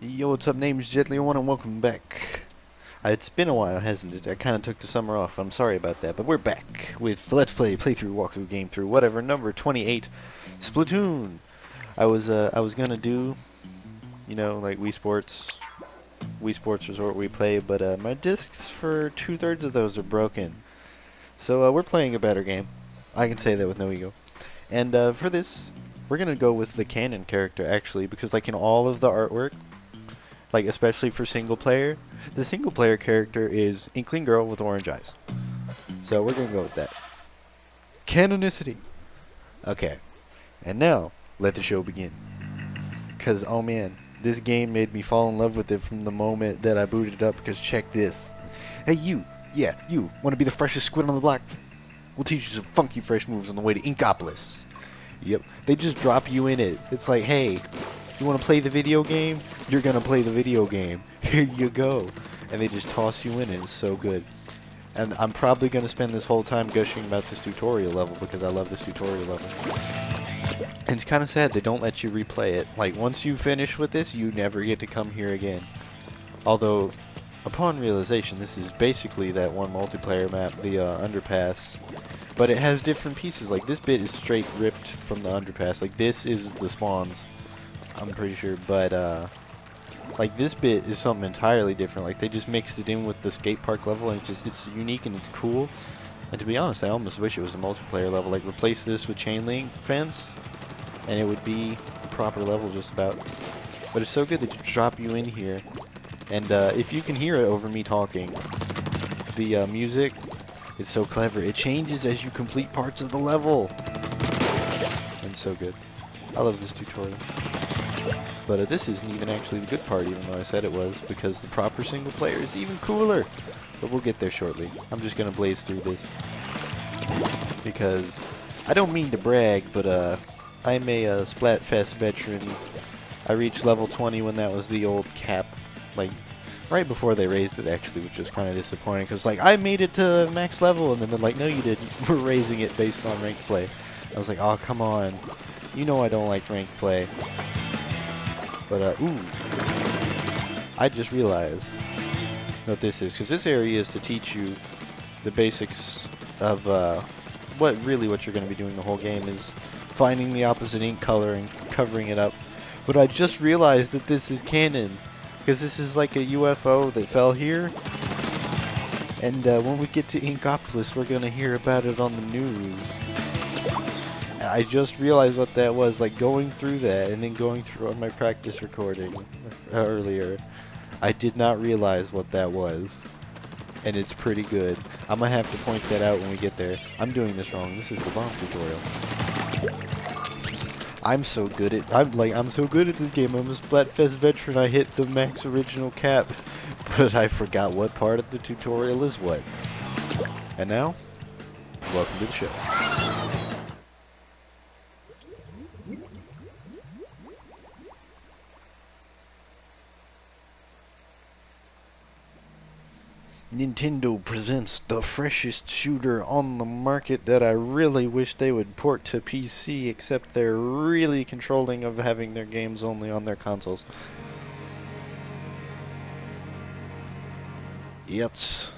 Yo, what's up? Name's Jet01 and welcome back. It's been a while, hasn't it? I kind of took the summer off. I'm sorry about that, but we're back with the Let's Play, playthrough, walkthrough, game through, whatever, number 28, Splatoon. I was gonna do, like Wii Sports Resort we play, but my discs for 2/3 of those are broken. So we're playing a better game. I can say that with no ego. And for this, we're gonna go with the canon character actually, because like in all of the artwork, like especially for single player, the single player character is Inkling Girl with orange eyes. So we're gonna go with that. Canonicity. Okay. And now, let the show begin. Cause oh man, this game made me fall in love with it from the moment that I booted it up, because check this. Hey you, yeah, you, wanna be the freshest squid on the block? We'll teach you some funky fresh moves on the way to Inkopolis. Yep, they just drop you in it. It's like, hey, you want to play the video game? You're going to play the video game. Here you go. And they just toss you in it. It's so good. And I'm probably going to spend this whole time gushing about this tutorial level because I love this tutorial level. And it's kind of sad they don't let you replay it. Like, once you finish with this, you never get to come here again. Although, upon realization, this is basically that one multiplayer map, the underpass. But it has different pieces. Like, this bit is straight ripped from the underpass. Like, this is the spawns, I'm pretty sure. But, like, this bit is something entirely different. Like, they just mixed it in with the skate park level, and it's unique and it's cool. And to be honest, I almost wish it was a multiplayer level. Like, replace this with chain link fence, and it would be a proper level just about. But it's so good that you drop you in here. And, if you can hear it over me talking, the, music... it's so clever. It changes as you complete parts of the level. And so good. I love this tutorial. But this isn't even actually the good part, even though I said it was, because the proper single player is even cooler. But we'll get there shortly. I'm just going to blaze through this. Because I don't mean to brag, but I'm a Splatfest veteran. I reached level 20 when that was the old cap. Like, right before they raised it, actually, which was kind of disappointing, because, like, I made it to max level, and then they're like, no, you didn't. We're raising it based on ranked play. I was like, oh, come on. You know I don't like ranked play. But, ooh. I just realized what this is, because this area is to teach you the basics of, what you're going to be doing the whole game is finding the opposite ink color and covering it up. But I just realized that this is canon. Because this is like a UFO that fell here. And when we get to Inkopolis, we're going to hear about it on the news. I just realized what that was, like going through that and then going through on my practice recording earlier. I did not realize what that was. And it's pretty good. I'm going to have to point that out when we get there. I'm doing this wrong. This is the bomb tutorial. I'm so good at this game. I'm a Splatfest veteran. I hit the max original cap, but I forgot what part of the tutorial is what. And now, welcome to the show. Nintendo presents the freshest shooter on the market that I really wish they would port to PC, except they're really controlling of having their games only on their consoles. Yes.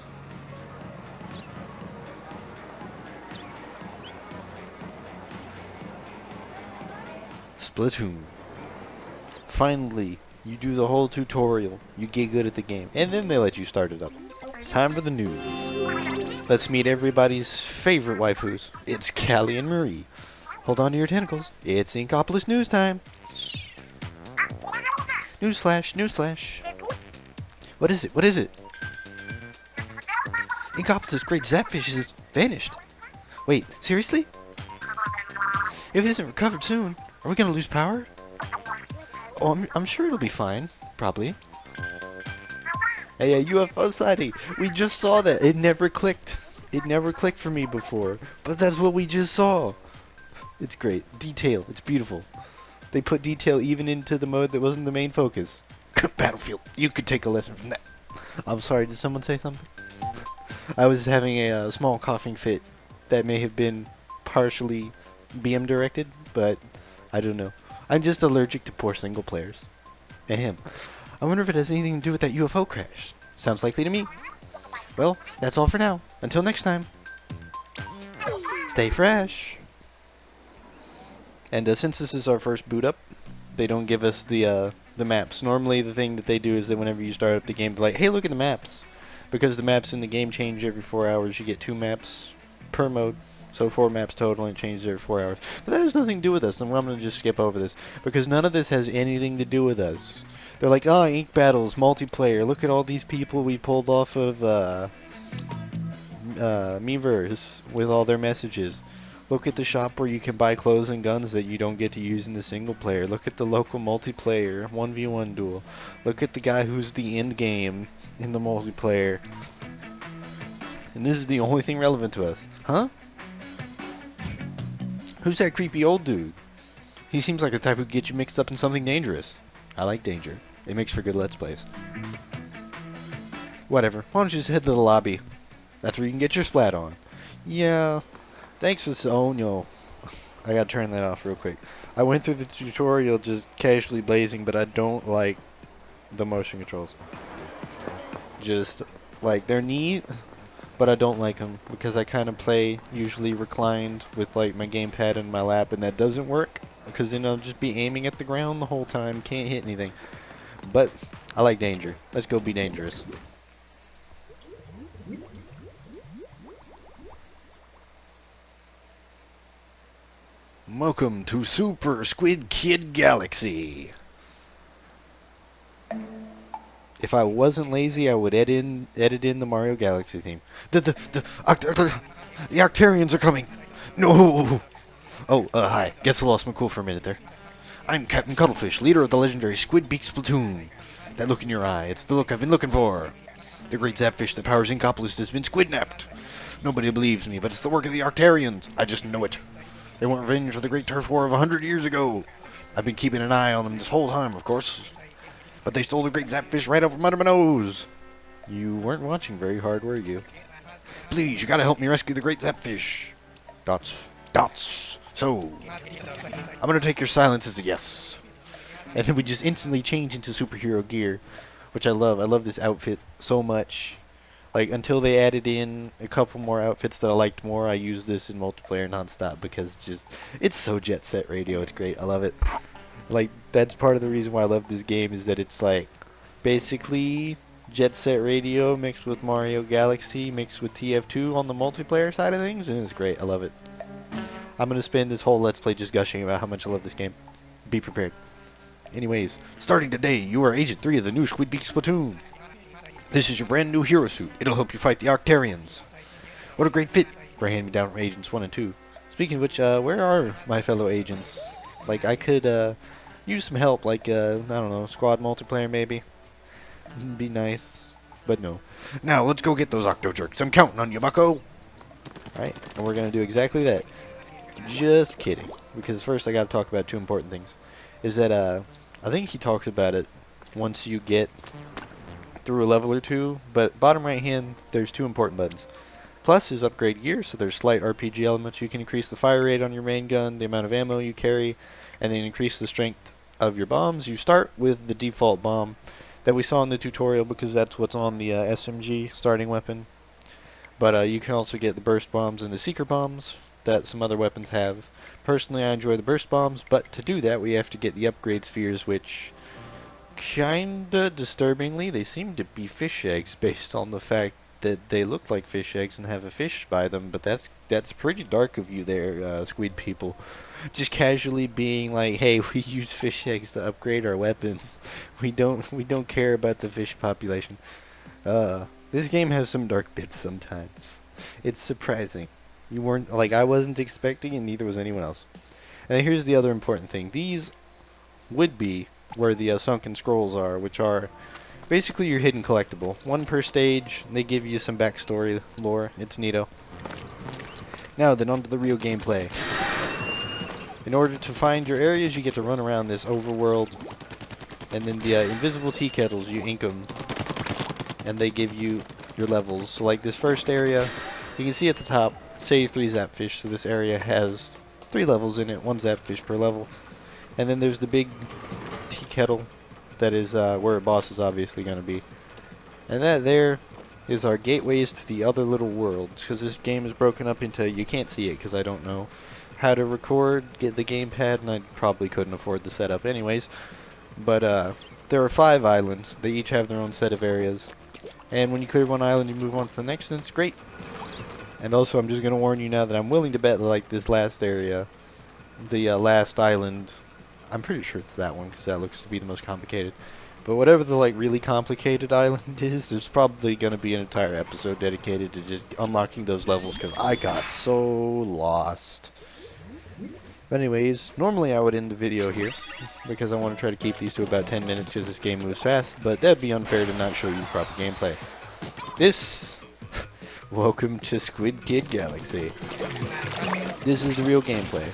Splatoon. Finally, you do the whole tutorial, you get good at the game, and then they let you start it up. It's time for the news. Let's meet everybody's favorite waifus. It's Callie and Marie. Hold on to your tentacles. It's Inkopolis news time. Newsflash, newsflash. What is it? What is it? Inkopolis' great Zapfish has vanished. Wait, seriously? If it isn't recovered soon, are we gonna lose power? Oh, I'm sure it'll be fine. Probably. Hey, a UFO sighting. We just saw that. It never clicked. It never clicked for me before. But that's what we just saw. It's great. Detail. It's beautiful. They put detail even into the mode that wasn't the main focus. Battlefield. You could take a lesson from that. I'm sorry. Did someone say something? I was having a small coughing fit that may have been partially BM directed, but I don't know. I'm just allergic to poor single players. Ahem. I wonder if it has anything to do with that UFO crash. Sounds likely to me. Well, that's all for now. Until next time. Stay fresh. And since this is our first boot up, they don't give us the maps. Normally the thing that they do is that whenever you start up the game, they're like, hey, look at the maps. Because the maps in the game change every 4 hours, you get 2 maps per mode. So 4 maps total, and it changes every 4 hours. But that has nothing to do with us, and I'm going to just skip over this. Because none of this has anything to do with us. They're like, oh, ink battles, multiplayer, look at all these people we pulled off of Miiverse with all their messages. Look at the shop where you can buy clothes and guns that you don't get to use in the single player. Look at the local multiplayer 1v1 duel. Look at the guy who's the end game in the multiplayer. And this is the only thing relevant to us. Huh? Who's that creepy old dude? He seems like the type who'd get you mixed up in something dangerous. I like danger. It makes for good Let's Plays. Whatever. Why don't you just head to the lobby? That's where you can get your splat on. Yeah. Thanks for this. Oh no. I gotta turn that off real quick. I went through the tutorial just casually blazing, but I don't like the motion controls. Just, like, they're neat, but I don't like them because I kind of play usually reclined with, like, my gamepad in my lap, and that doesn't work because then I'll just be aiming at the ground the whole time, can't hit anything. But I like danger. Let's go be dangerous. Welcome to Super Squid Kid Galaxy. If I wasn't lazy, I would edit in the Mario Galaxy theme. The Octarians are coming. No. Oh, hi. Guess I lost my cool for a minute there. I'm Captain Cuttlefish, leader of the legendary Squid Splatoon. That look in your eye, it's the look I've been looking for. The great zapfish that powers Inkopolis has been squidnapped. Nobody believes me, but it's the work of the Octarians. I just know it. They want revenge for the great turf war of 100 years ago. I've been keeping an eye on them this whole time, of course. But they stole the great zapfish right out from under my nose. You weren't watching very hard, were you? Please, you gotta help me rescue the great zapfish. Dots. Dots. So, I'm gonna take your silence as a yes. And then we just instantly change into superhero gear, which I love. I love this outfit so much. Like, until they added in a couple more outfits that I liked more, I used this in multiplayer nonstop because just, it's so Jet Set Radio. It's great. I love it. Like, that's part of the reason why I love this game is that it's like, basically, Jet Set Radio mixed with Mario Galaxy, mixed with TF2 on the multiplayer side of things, and it's great. I love it. I'm going to spend this whole Let's Play just gushing about how much I love this game. Be prepared. Anyways, starting today, you are Agent 3 of the new Squid Splatoon. This is your brand new hero suit. It'll help you fight the Octarians. What a great fit for hand-me-down from Agents 1 and 2. Speaking of which, where are my fellow agents? Like, I could use some help, like, I don't know, squad multiplayer maybe? Be nice, but no. Now, let's go get those Octo Jerks. I'm counting on you, bucko! Alright, and we're gonna do exactly that. Just kidding. Because first I gotta talk about 2 important things. Is that, I think he talks about it once you get through a level or 2, but bottom right hand, there's 2 important buttons. Plus is upgrade gear, so there's slight RPG elements. You can increase the fire rate on your main gun, the amount of ammo you carry, and then increase the strength of your bombs. You start with the default bomb that we saw in the tutorial because that's what's on the SMG starting weapon. But you can also get the burst bombs and the seeker bombs that some other weapons have. Personally, I enjoy the burst bombs, but to do that we have to get the upgrade spheres, which kinda disturbingly, they seem to be fish eggs based on the fact that they look like fish eggs and have a fish by them, but that's pretty dark of you there, squid people. Just casually being like, hey, we use fish eggs to upgrade our weapons. We don't care about the fish population. This game has some dark bits sometimes. It's surprising. You weren't, like, I wasn't expecting, and neither was anyone else. And here's the other important thing. These would be where the sunken scrolls are, which are basically your hidden collectible. 1 per stage. They give you some backstory lore. It's neato. Now then, on to the real gameplay. In order to find your areas, you get to run around this overworld, and then the invisible tea kettles, you ink them, and they give you your levels. So like this first area, you can see at the top, save 3 zapfish, so this area has 3 levels in it, 1 zapfish per level. And then there's the big tea kettle, That is where a boss is obviously going to be. And that there is our gateways to the other little worlds, because this game is broken up into, you can't see it because I don't know how to record, get the gamepad, and I probably couldn't afford the setup anyways. But there are 5 islands. They each have their own set of areas. And when you clear one island, you move on to the next, and it's great. And also, I'm just going to warn you now that I'm willing to bet, like, this last area, the last island, I'm pretty sure it's that one, because that looks to be the most complicated. But whatever the, like, really complicated island is, there's probably going to be an entire episode dedicated to just unlocking those levels, because I got so lost. But anyways, normally I would end the video here, because I want to try to keep these to about 10 minutes, because this game moves fast, but that'd be unfair to not show you proper gameplay. Welcome to Squid Kid Galaxy. This is the real gameplay.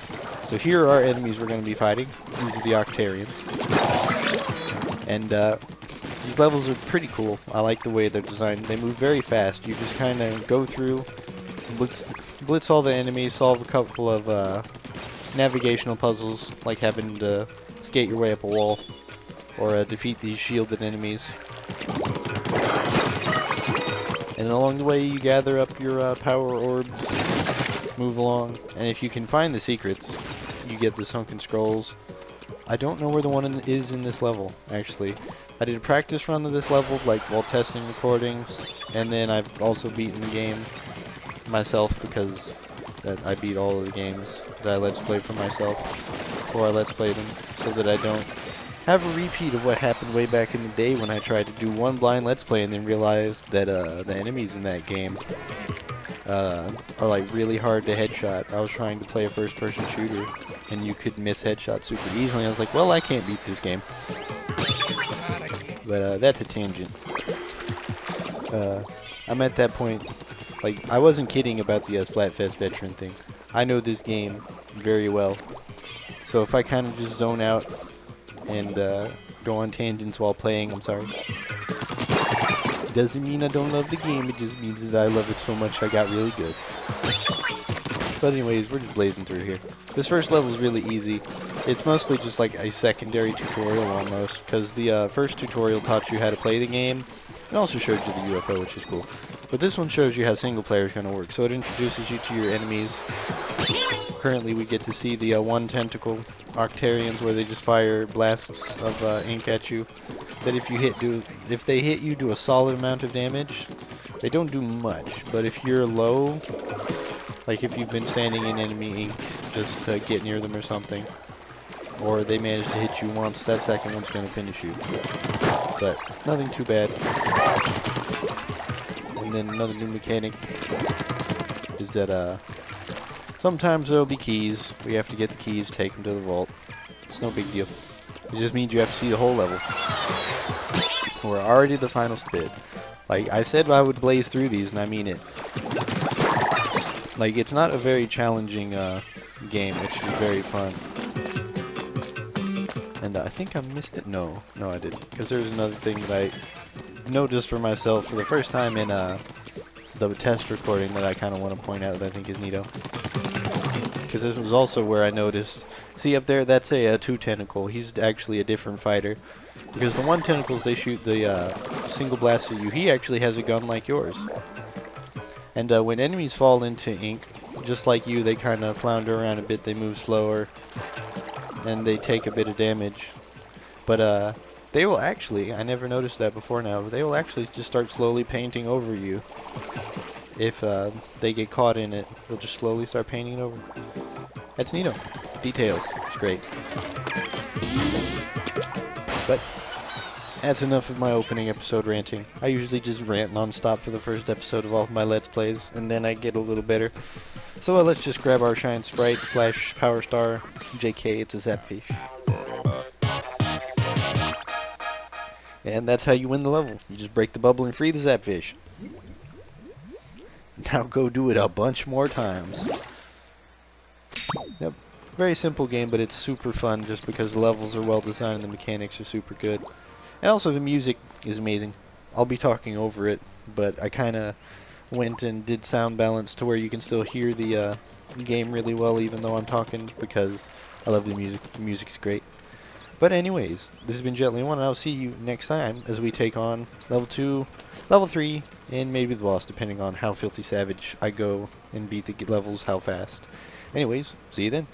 So here are our enemies we're going to be fighting. These are the Octarians. And these levels are pretty cool. I like the way they're designed. They move very fast. You just kind of go through, blitz all the enemies, solve a couple of navigational puzzles, like having to skate your way up a wall, or defeat these shielded enemies. And along the way you gather up your power orbs, move along, and if you can find the secrets, you get the sunken scrolls. I don't know where the one is in this level, actually. I did a practice run of this level, like while testing recordings, and then I've also beaten the game myself, because I beat all of the games that I Let's Play for myself before I Let's Play them, so that I don't have a repeat of what happened way back in the day when I tried to do one blind Let's Play and then realized that the enemies in that game are like really hard to headshot. I was trying to play a first-person shooter, and you could miss headshots super easily. I was like, well, I can't beat this game. But that's a tangent. I'm at that point, like, I wasn't kidding about the Splatfest veteran thing. I know this game very well. So if I kind of just zone out and go on tangents while playing, I'm sorry. Doesn't mean I don't love the game, it just means that I love it so much I got really good. But anyways, we're just blazing through here. This first level is really easy. It's mostly just like a secondary tutorial almost, because the first tutorial taught you how to play the game. It also showed you the UFO, which is cool. But this one shows you how single player is going to work. So it introduces you to your enemies. Currently we get to see the one tentacle Octarians, where they just fire blasts of ink at you. That if they hit you, do a solid amount of damage. They don't do much, but if you're low, like if you've been standing in enemy ink just to get near them or something, or they manage to hit you once, that second one's going to finish you. But nothing too bad. And then another new mechanic is that sometimes there'll be keys. We have to get the keys, take them to the vault. It's no big deal. It just means you have to see the whole level. We're already the final spit. Like I said, I would blaze through these, and I mean it. Like, it's not a very challenging game. It's just very fun. And I think I missed it. No, I didn't. Because there's another thing that I noticed for myself for the first time in the test recording that I kind of want to point out that I think is neato. Because this was also where I noticed, see up there, that's a 2-tentacle. He's actually a different fighter. Because the 1 tentacles, they shoot the single blast at you. He actually has a gun like yours. And when enemies fall into ink, just like you, they kind of flounder around a bit, they move slower, and they take a bit of damage. But they will actually, I never noticed that before now, but they will actually just start slowly painting over you. If they get caught in it, they'll just slowly start painting it over. That's neato. Details. It's great. But that's enough of my opening episode ranting. I usually just rant non-stop for the first episode of all of my Let's Plays, and then I get a little better. So let's just grab our Shine Sprite / Power Star. JK, it's a Zapfish. And that's how you win the level. You just break the bubble and free the Zapfish. Now go do it a bunch more times. Yep. Very simple game, but it's super fun just because the levels are well designed and the mechanics are super good. And also the music is amazing. I'll be talking over it, but I kind of went and did sound balance to where you can still hear the game really well even though I'm talking, because I love the music. The music's great. But anyways, this has been Jet1, and I'll see you next time as we take on level 2, level 3, and maybe the boss, depending on how filthy savage I go and beat the levels, how fast. Anyways, see you then.